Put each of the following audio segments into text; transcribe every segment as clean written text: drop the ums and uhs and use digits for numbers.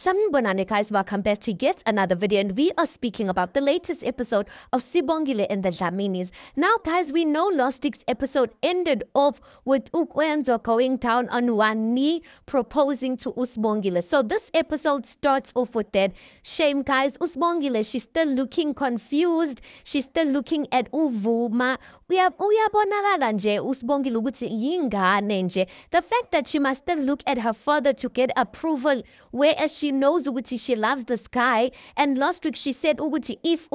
Sanibonani guys, welcome back to yet another video, and we are speaking about the latest episode of Sibongile and the Dlaminis. Now guys, we know last week's episode ended off with uKwenzo going down on one knee proposing to Usibongile. So this episode starts off with that. Shame guys, Usibongile, she's still looking confused. She's still looking at Uvuma. Uyabonakala nje Usibongile ukuthi yingane nje. The fact that she must still look at her father to get approval, whereas she knows ukuthi she loves this guy. And last week she said ukuthi if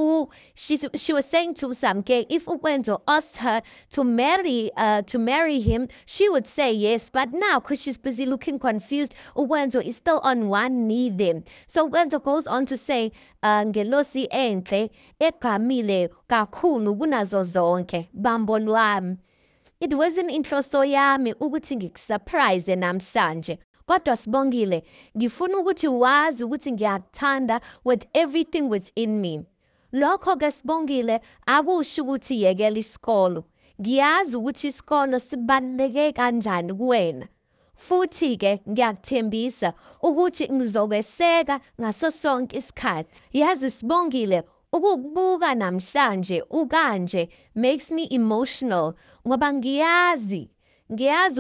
she was saying to Samke, if uKwenzo asked her to marry him, she would say yes. But now, because she's busy looking confused, uKwenzo is still on one knee there. So uKwenzo goes on to say, ngelosi enhle egqamile kakhulu kunazo zonke bambo lwami. It wasn't inhloso yami ukuthi ngikusurprise namhlanje. Kodwa Sibongile, ngifuna ukuthi wazi ukuthi ngiyakuthanda with everything within me. Lokho ke Sibongile akusho ukuthi yekela isikolo. Ngiyazi ukuthi isikolo sibaluleke kanjani kuwena. Futhi ke ngiyakuthembisa ukuthi ngizokweseka ngaso sonke isikhathi. Yazi Sibongile, ukukubuka namhlanje ukanje makes me emotional ngoba ngiyazi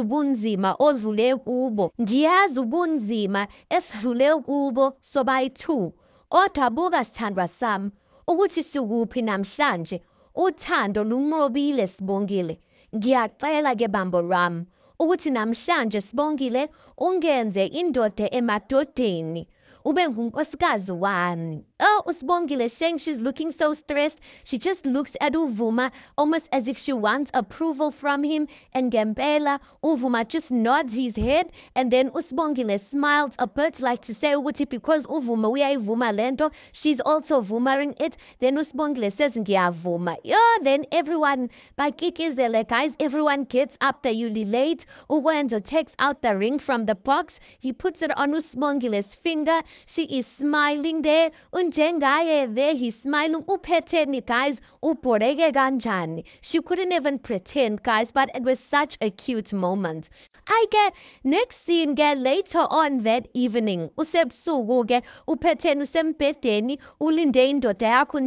ubunzima odlule kubo. Ngiyazi ubunzima esidlule kubo sobayi-2. Kodwa buka sithandwa sami ukuthi sikuphi namhlanje. Uthando lunqobile Sibongile. Ngiyacela ke bambo lwami ukuthi namhlanje Sibongile ungenze indoda emadodeni. Ube ngunkosikazi wami. Oh, Usibongile, she's looking so stressed. She just looks at Uvuma almost as if she wants approval from him. And Gembela, Uvuma just nods his head. And then Usibongile smiles a bit like to say, "Uti because Uvuma, we are Uvuma lento, she's also Vumaring it." Then Usibongile says, "Ngiyavuma." Yeah, then everyone, bakikizele guys, everyone gets up there. You late. Uwenzo takes out the ring from the box. He puts it on Usibongile's finger. She is smiling there. Unjengaye there, he's smiling. Uphetheni guys, uboreke kanjani. She couldn't even pretend guys, but it was such a cute moment. I get next scene get later on that evening. Usebusuku ke uphetheni usembedeni ulinde indoda yakho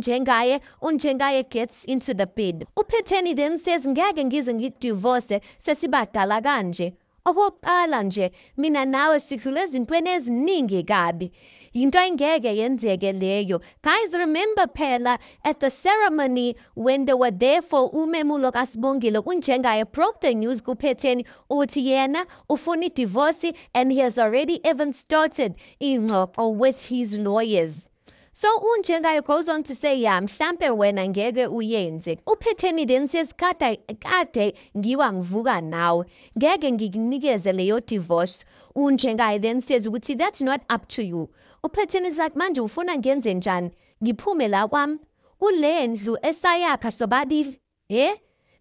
unjengaye gets into the bed. Uphetheni then says ngeke ngize ngidivorce sesibadala kanje. Okokuqala nje mina nawe sikhule ezintweni eziningi kabi. Into engeke yenzeke leyo. Guys, remember phela at the ceremony when they were there for umemulo kaSibongile, unjengaye broke the news kuphetheni uthi yena ufuna divorce and he has already even started ingxoxo with his lawyers. So unjengaye goes on to say, yeah, mhlampe wena ngeke uyenze. Uphetheni then says, kade ngiwa ngivuka nawe. Ngeke ngikunikeze leyo divorce. Unjengaye then says, ukuthi that's not up to you. Uphetheni is like, manje ufuna ngenze njani? Ngiphume la kwami. Kule ndlu esayakha sobabili.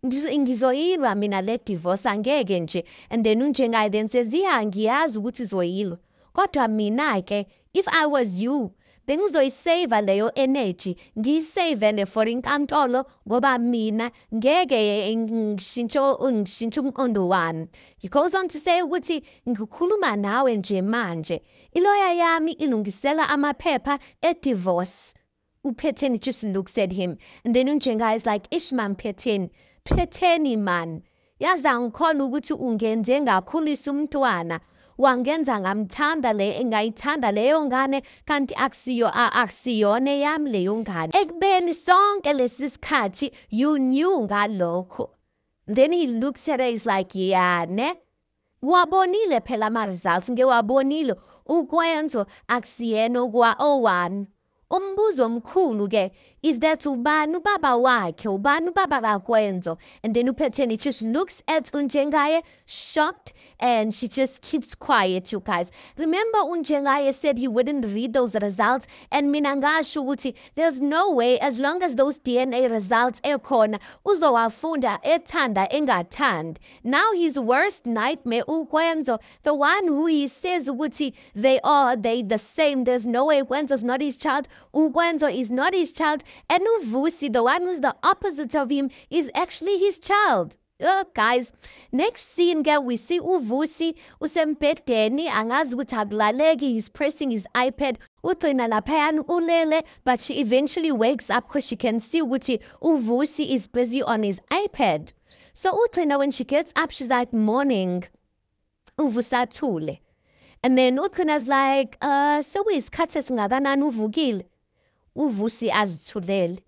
Ngizoyilwa mina le divorce angeke nje. And then unjengaye then says, yeah, ngiyazi ukuthi uzoyilwa. Kodwa mina ke, if I was you, bengizoyisave leyo energy, ngiyisave for inkantolo ngoba mina ngeke ngishintshe umqondo wami. He goes on to say ukuthi ngikhuluma nawe nje manje. Iloya yami ilungisela amaphepha divorce. Uphetheni just looks at him, and then unjengaye is like, Ishman Phetheni man. Yaza ngikhona ukuthi ungenze ngakhulisa umntwana. Wangenza ngamthanda engayithanda leyo ngane kanti akusiyone yami leyo ngane. Ekubeni sonke lesi sikhathi you knew ngalokho. Then he looks at her, he's like, yeah, ne? Wabonile phela ama-results, ngewabonile. uKwenzo akusiyena one. Umbuzo mkhulu ke is that ubani ubaba wakhe, ubani ubaba kaKwenzo. And then uphetheni just looks at unjengaye shocked, and she just keeps quiet, you guys. Remember unjengaye said he wouldn't read those results, and mina ngasho ukuthi there's no way as long as those DNA results ekhona uzowafunda ethanda engathandi. Now his worst nightmare uKwenzo, the one who he says ukuthi they the same, there's no way Kwenzo's not his child. uKwenzo is not his child, and Uvusi, the one who's the opposite of him, is actually his child. Guys, next scene ke we see uVusi usembhedeni angazi ukuthi akulaleki, he's pressing his iPad. Ugcina laphayana ulele, but she eventually wakes up because she can see ukuthi uVusi is busy on his iPad. So ugcina when she gets up, she's like, morning. uVusi athule. And then ugcina's like, so isikhathi esingakanani uvukile? uVusi azithulele.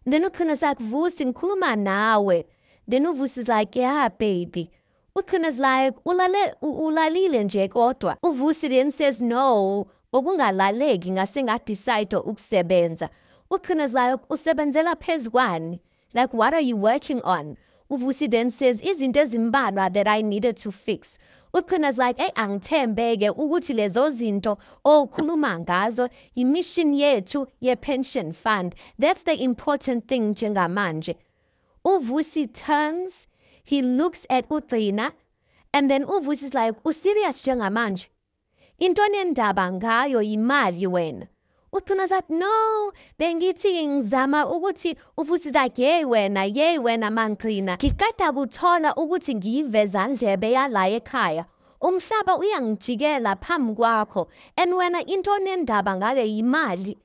Then ugcina's like, Vusi ngikhuluma nawe. Then uVusi's like, yeah, baby. Ugcina's like, ulalile nje kodwa. uVusi then says, no, okungalaleki ngase ngadecide ukusebenza. Ugcina's like, usebenzela phezu kwani? Like, what are you working on? uVusi then says, izinto ezimbalwa that I needed to fix. Ugcina's like, hey, angithembeke ukuthi lezo zinto okhuluma ngazo imission yethu ye-pension fund. That's the important thing njengamanje. uVusi turns, he looks at Ugcina, and then uVusi's like, userious njengamanje? Intoni endaba ngayo imali wena? Ugcina's like, no, bengithi ngizama ukuthi uVusi's like, yey wena manqina. Ngiqeda kuthola ukuthi ngiyiveza ndlebe yala ekhaya. Umhlaba uyangijikela phambi kwakho, and wena intoni endaba ngale imali?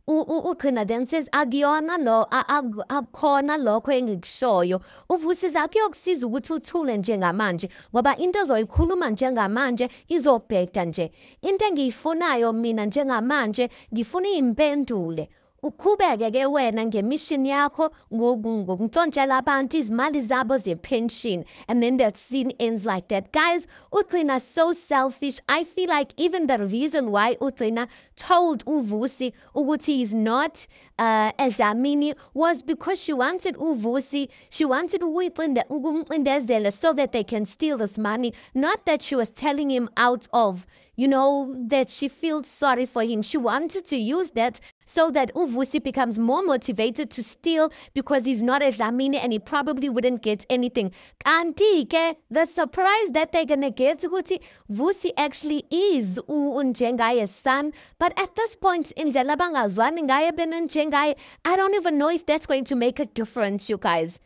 Ugcina then says, akuyona akukhona lokho engikushoyo. uVusi's like, kuyokusiza ukuthi uthule njengamanje ngoba into ozoyikhuluma njengamanje izobheda nje. Into engiyifunayo mina njengamanje ngifuna iy'mpendule. Uqhubeke ke wena ngemission yakho ngokuntshontshela abantu izimali zabo ze-pension. And then that scene ends like that. Guys, Ugcina so selfish. I feel like even the reason why Ugcina told uVusi ukuthi he's not eDlamini was because she wanted uVusi, she wanted ukumcindezela so that they can steal this money. Not that she was telling him out of, that she feels sorry for him. She wanted to use that so that uVusi becomes more motivated to steal because he's not eDlamini and he probably wouldn't get anything. Kanti ke, the surprise that they're gonna get ukuthi Vusi actually is uNjengaye's son, but at this point indlela bangazwani ngaye beNjengaye, I don't even know if that's going to make a difference, you guys.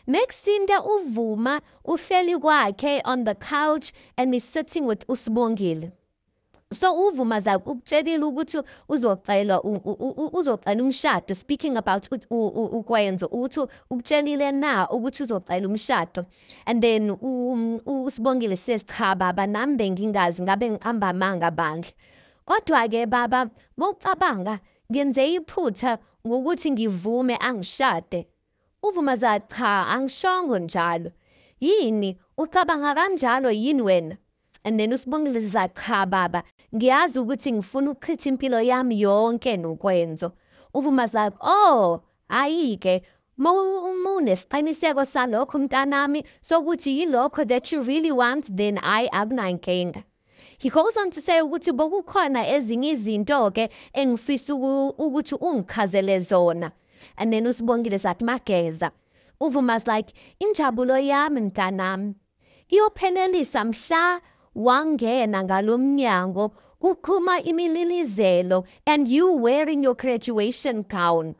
Next scene there uVuma uhleli kwakhe on the couch and he's sitting with uSibongile. So uVuma za ukutshelile ukuthi uzocela umshado, speaking about ukwenza uthi ukutshelile na ukuthi uzocela umshado. And then uSibongile says, cha baba, nami bengingazi ngabe ngihamba amanga bandla. Kodwa ke baba, mawucabanga ngenze iphutha ngokuthi ngivume angishade. uVuma za cha, angishongo njalo. Yini ucabanga kanjalo yini wena? And then uSibongile za cha baba, ngiyazi ukuthi ngifuna ukuchitha impilo yami yonke nokwenzo. uVuma za, oh, hayi-ke, unesqiniseko salokho mntanami sokuthi yilokho that you really want, then akunankinga. He goes on to say ukuthi bokukhona ezinye izinto-ke engifisa ukuthi ungichazele zona. And then uSibongile sathi mageza. uVuma's like, injabulo yami mntanami iyophelelisa mhla wangena ngalomnyango kuqhuma imililizelo and you wearing your graduation gown.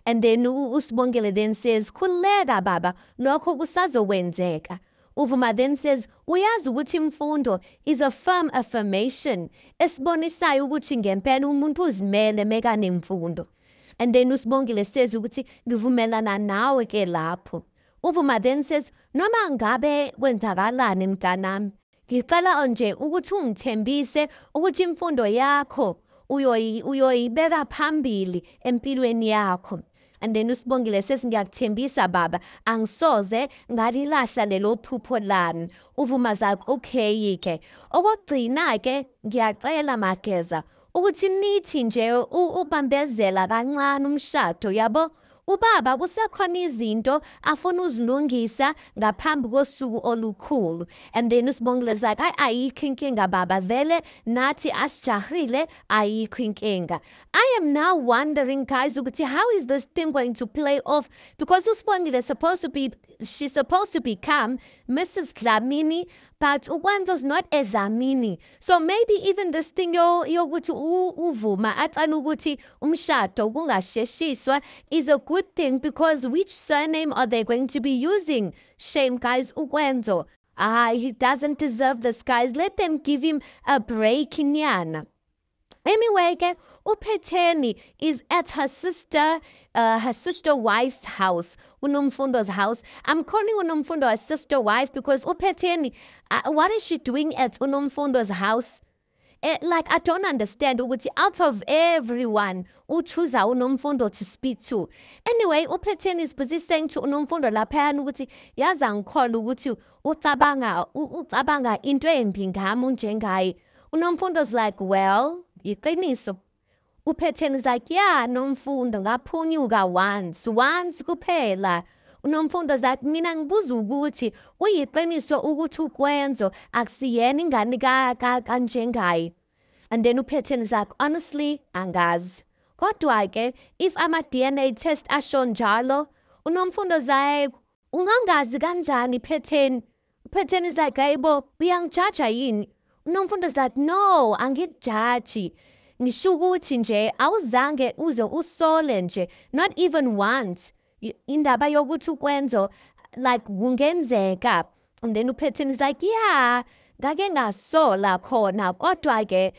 And then uSibongile then says, khuleka baba, lokho kusazokwenzeka. uVuma then says, uyazi ukuthi imfundo is a firm affirmation esibonisayo ukuthi ngempela umuntu uzimele mekanemfundo. And then uSibongile says ukuthi ngivumelana nawe ke lapho. uVuma then says, noma ngabe kwenzakalani mntanami, ngicela nje ukuthi ungithembise ukuthi imfundo yakho uyoyibeka phambili empilweni yakho. And then uSibongile says, ngiyakuthembisa baba, angisoze ngalilahla lelo phupho lami. uVuma zakhe, okay-ke. Okugcina-ke, ngiyacela Mageza ukuthi nithi nje ubambezela kancane umshado yabo. Ubaba kusekhona izinto afuna uzilungisa ngaphambi kosuku olukhulu. And then uSibongile zakhe, ayikho inkinga baba, vele nathi asijahile, ayikho inkinga. I am now wondering, guys, ukuthi how is this thing going to play off? Because uSibongile she's supposed to become Mrs. Dlamini, but uKwenzo's not a Dlamini. So maybe even this thing yokuthi uvuma atshana ukuthi umshado kungasheshiswa is a good thing, because which surname are they going to be using? Shame, guys, uKwenzo. He doesn't deserve this, guys. Let them give him a break, nyana. Anyway, ke uPhetheni is at her sister wife's house, uNomfundo's house. I'm calling uNomfundo a sister wife because uPhetheni, what is she doing at uNomfundo's house? Like, I don't understand ukuthi out of everyone choose uNomfundo to speak to. Anyway, uPhetheni is busy saying to uNomfundo laphayana ukuthi yazi angikholwa ukuthi ucabanga into embi ngami unjengaye. uNomfundo's like, well, iqiniso. uPhetheni is like, yeah, Nomfundo ngaphunyuka once kuphela. uNomfundo's like, mina ngibuza ukuthi uyiqiniso ukuthi uKwenzo akusiyena ingane kanjengaye. And then uPhetheni is like, honestly, angazi. Kodwa ke, if ama-DNA test asho njalo, uNomfundo's like, ungangazi kanjani Phetheni? uPhetheni is like, hayibo, uyangijaja yini? uNomfundo's like, no, angikujaji. Ngisho ukuthi nje awuzange uze usole nje, not even once. Indaba yokuthi uKwenzo like kungenzeka. And then uPhetheni is like, yeah, ngake ngasola khona, kodwa ke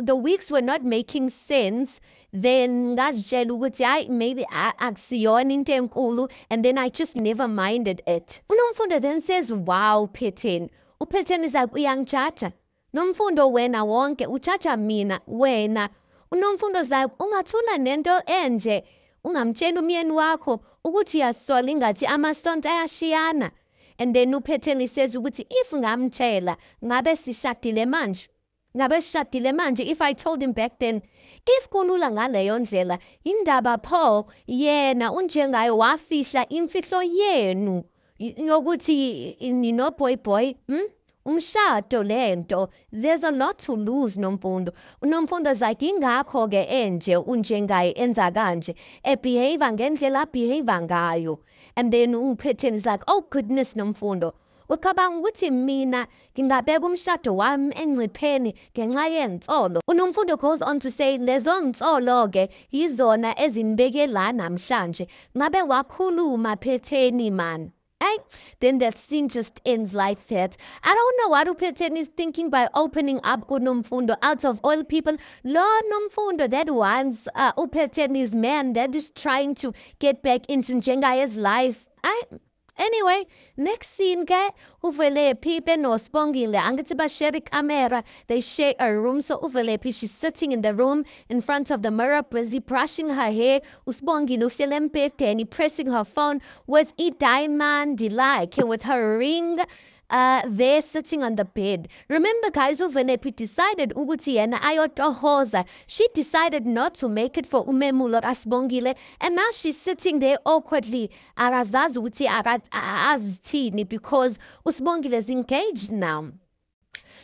the weeks were not making sense. Then ngazitshela ukuthi hayi maybe akusiyona into enkulu, and then I just never minded it. uNomfundo then says, wow, Phetheni. uPhetheni is like, uyangijaja? Nomfundo wena wonke ujaja mina wena. uNomfundo's like, ungathula nento enje, ungamtshela umyeni wakho ukuthi yasola ingathi amasonto ayashiyana. And then uPhetheni says ukuthi if ngamtshela ngabe sishadile manje. Ngabe sishadile manje if I told him back then. If kulula ngaleyo ndlela, indaba pho yena unjengaye wafihla imfihlo yenu yokuthi nino boy. Umshado lento, there's a lot to lose, Nomfundo. uNomfundo's like, ingakho ke enje unjengaye enza kanje, behave ngendlela behave ngayo. And then uPhetheni is like, oh goodness, Nomfundo. Ucabanga ukuthi mina ngingabeka umshado wami engcipheni ngenxa yentsolo? uNomfundo goes on to say, lezo nsolo ke yizona ezimbeke la namhlanje. Ngabe wakhuluma Phetheni man. Then that scene just ends like that. I don't know what uPhetheni is thinking by opening up kuNomfundo. Out of all people, Lord Nomfundo, that wants uPhetheni's man that is trying to get back into Njengaye's life. Anyway, next scene ke uVelephi noSibongile angithi bashare camera. They share a room. So uVelephi, she's sitting in the room in front of the mirror, busy brushing her hair. uSibongile uhleli embhedeni pressing her phone with diamond like with her ring. They're sitting on the bed. Remember, guys, uVelephi decided ukuthi yena ayotohoza. She decided not to make it for umemulo kaSibongile, and now she's sitting there awkwardly. Akazazi ukuthi azithini because uSibongile is engaged now.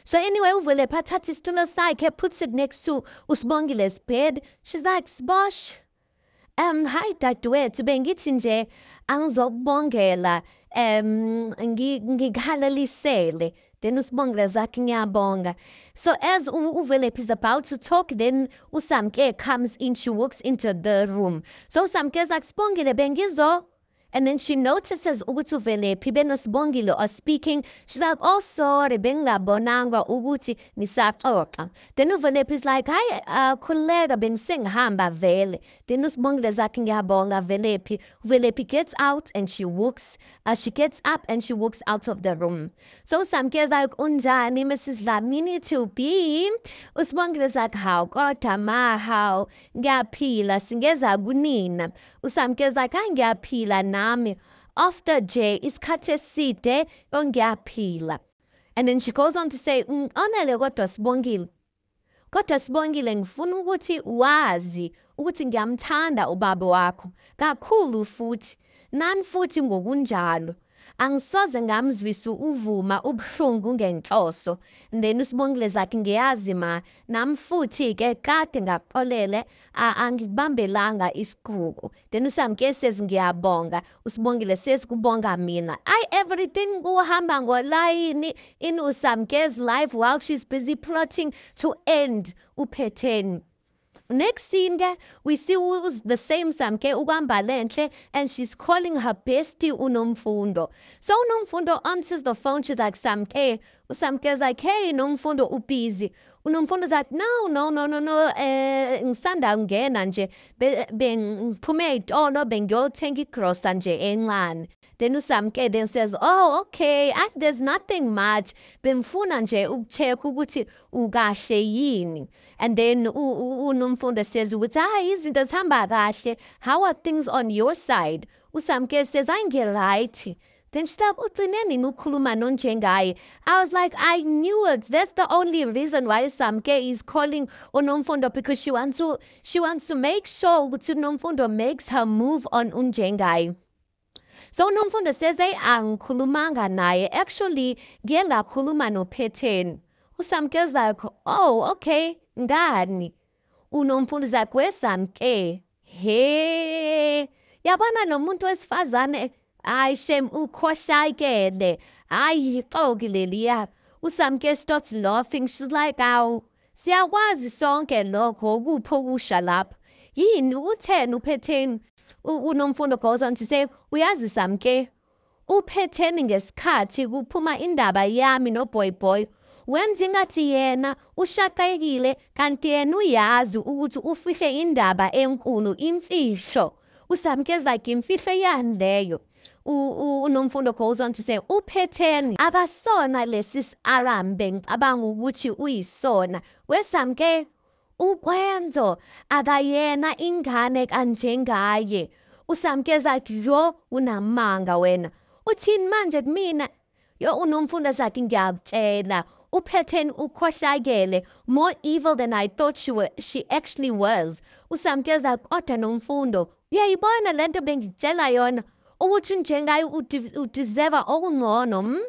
So anyway, uVelephi athatha isitulo sakhe, puts it next to uSibongile's bed. She's like, Sibosh, hi dadewethu, bengithi nje angizokubongela ngikhalalisele. Then uSibongile zakhe ngiyabonga. So as uVelephi is about to talk, then uSamke comes in. She walks into the room. So uSamke is like, Sibongile bengizo. And then she notices ukuthi uVelephi noSibongile are speaking. She's like, oh sorry, bengingabonanga ukuthi nisaxoxa. Then uVelephi is like, hayi khuleka bengisengihamba vele. Then uSibongile zakhe ngiyabonga Velephi. uVelephi gets out and she gets up and she walks out of the room. So uSamke is like, unjani Mrs. Dlamini to be? uSibongile is like, how kodwa ma, how ngiyaphila singeza kunina. uSamke is like, hayi ngiyaphila nami. After J isikhathi eside ngiyaphila. And then she goes on to say, onele kodwa Sibongile. Kodwa Sibongile ngifuna ukuthi wazi ukuthi ngiyamthanda ubaba wakho kakhulu futhi. Nani futhi ngokunjalo. angisoze ngamzwisa uvuma ubuhlungu ngenhloso. And then uSibongile zakhe ngiyazi ma nami futhi-ke kade ngaxolele angibambelanga isigugu. Then uSamke says ngiyabonga, uSibongile says kubonga mina. Everything kuhamba ngolayini in uSamke's life while she's busy plotting to end uPhetheni. Next scene, we see the same Samke Ugambalentle, and she's calling her bestie Unomfundo. So Unomfundo answers the phone. She's like, Samke. Samke's like, hey, Unomfundo ubizi. Unomfundo's like, no. Ngisanda ungena nje bengiphume itono bengiyothenga igrosa nje encane. Then uSamke then says, oh, okay, there's nothing much. Bengifuna nje ukucheck ukuthi ukahle yini. And then uNomfundo says, izinto zihamba kahle. How are things on your side? uSamke says, right. Then stop ucineni nukhuluma nonjengaye. I was like, I knew it. That's the only reason why Samke is calling uNomfundo, because she wants to make sure ukuthi uNomfundo makes her move on unjengaye. So uNomfundo says, hey, angikhulumanga naye. Actually, ngiye ngakhuluma noPhetheni. uSamke's like, oh, okay, ngani? uNomfundo's like, where's Samke? Hey, yabona lo muntu wesifazane, shame ukhohlakele. Yixoki leliya. uSamke starts laughing. She's like, awu, siyakwazi sonke lokho, kuphi okusha lapha. Yini utheni uPhetheni? uNomfundo goes on to say, uyazi Samke, uPhetheni ngesikhathi kuphuma indaba yami noBoyBoy wenza ingathi yena ushaqekile, kanti yena uyazi ukuthi ufihle indaba enkulu, imfihlo. uSamke's like, imfihlo yani leyo? uNomfundo goes on to say, uPhetheni akasona lesi Arambe ngicabanga ukuthi uyisona. weSamke uKwenzo akayena ingane kanjengaye. uSamke's like, yo unamanga wena. Uthini manje kumina? Yo uNomfundo zakhe ngiyakutshela, uPhetheni ukhohlakele, more evil than I thought she actually was. uSamke's like, kodwa Nomfundo, uyayibona lento bengitshela yona ukuthi njengaye udeserve okungcono.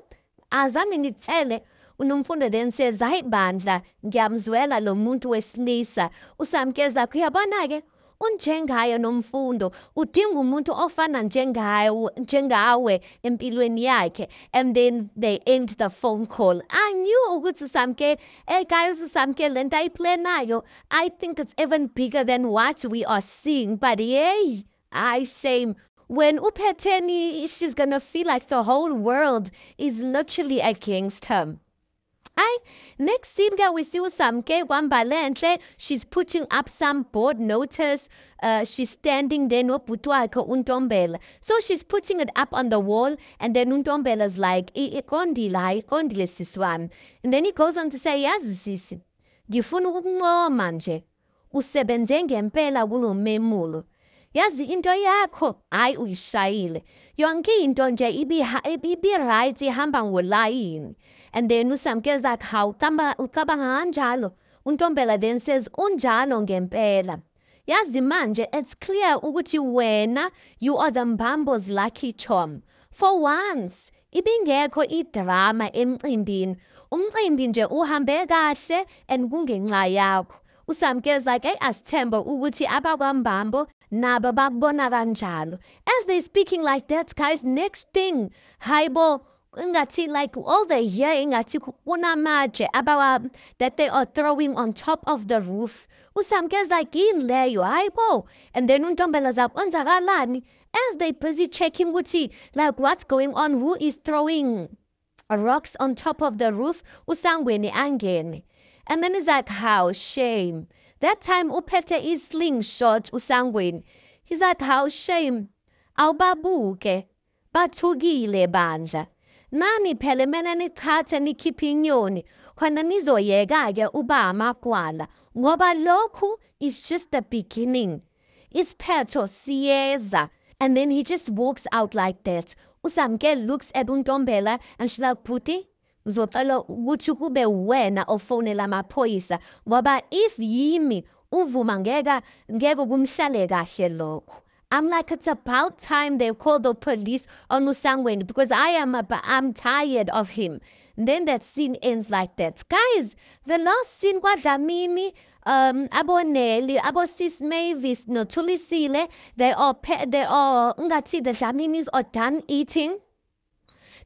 Azange ngitshele. uNomfundo then says, hayi bandla, ngiyamzwela lo muntu wesilisa. uSamke's like, uyabona-ke unjengaye Nomfundo udinga umuntu ofana njengawe empilweni yakhe. And then they end the phone call. I knew ukuthi Samke, hey guys, Samke lento ayiplenayo, I think it's even bigger than what we are seeing. But yay, shame. When uPhetheni, she's gonna feel like the whole world is literally against her. Next scene, we see uSamke Kwambalenhle. She's putting up some board notice. She's standing there nobhuti wakhe uNtombela. So she's putting it up on the wall, and then uNtombela's like, iqondile sisi wami. And then he goes on to say, yazi sisi, ngifuna ukuncoma nje. Usebenze ngempela kulo memulo. Yazi into yakho, uyishayile. Yonke into nje ibi right, ihamba ngolayini. And then uSamke's like, how ucabanga kanjalo? uNtombela then says, unjalo ngempela. Yazi manje, it's clear ukuthi wena, you are the Mbambo's lucky charm. For once, ibingekho idrama emcimbini. Umcimbi nje uhambe kahle and kungenxa yakho. uSamke's like, hey, asithembe ukuthi abakwaMbambo nabo bakubona kanjalo. As they're speaking like that, guys, next thing, hayibo, ingathi like all the year ingathi kunamaje that they are throwing on top of the roof. uSamke's like, yini leyo, hayibo. And then uNtombela's like, kwenzakalani? As they busy checking ukuthi like what's going on, who is throwing rocks on top of the roof, uSangweni angene. And then he's like, how shame. That time uphethe islingshot uSangweni. He's like, how shame. Awubabuke bathukile bandla. Nani phela mina nithathe nikhiphe inyoni khona nizoyeka-ke uba amagwala ngoba lokhu is just the beginning. Isiphetho siyeza. And then he just walks out like that. uSamke looks at uNtombela and she's like, Bhuti, ngizocela ukuthi kube wena ofonela amaphoyisa ngoba if yimi uvuma ngeke kumhlale kahle lokho. I'm like, it's about time they call the police on Musangweni because I'm tired of him. And then that scene ends like that. Guys, the last scene kwaDlamini, Abonelli, Sis Mavis, no Tulisile, they are Ngati, the Dlaminis are done eating.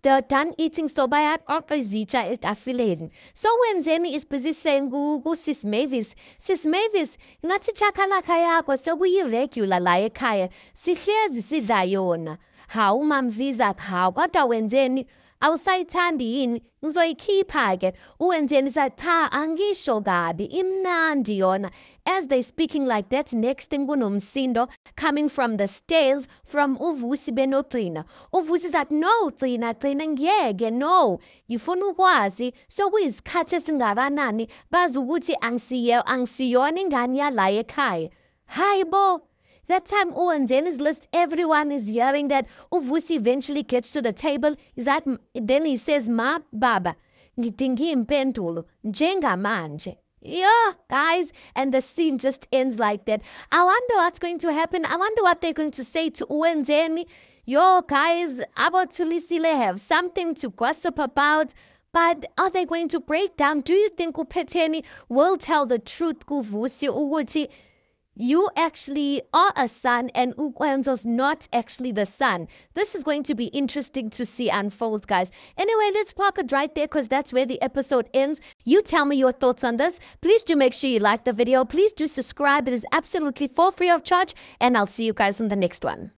They're done eating, so bayaqoqizitsha etafileni. So when Zeni is busy saying Sis Mavis, ngathi chakalaka yakho sekuyi-regular la ekhaya, sihlezi sidla yona. Hawu mamvisa, hawu kodwa wenzeni awusayithandi yini ngizoyikhipha-ke uwenzeni sathi cha angisho kabi imnandi yona. As they speaking like that, next thing kunomsindo coming from the stairs from uvusi benoxina. Uvusi sathi no xina ngiyeke no ngifuna ukwazi sokuyisikhathi esingakanani bazi ukuthi angisiyona ingane yala ekhaya. Hayi bo. That time, Uwanzeni's list, everyone is hearing that Uvusi eventually gets to the table. Then he says, Ma baba, ngidinga impendulo njengamanje. Yeah, guys, and the scene just ends like that. I wonder what's going to happen. I wonder what they're going to say to Uwanzeni. Yo, guys, Abathulisile have something to gossip about. But are they going to break down? Do you think uPhetheni will tell the truth kuVusi ukuthi you actually are a son and Ukwenzo's not actually the son? This is going to be interesting to see unfold, guys. Anyway, let's park it right there because that's where the episode ends. You tell me your thoughts on this. Please do make sure you like the video. Please do subscribe. It is absolutely for free of charge. And I'll see you guys in the next one.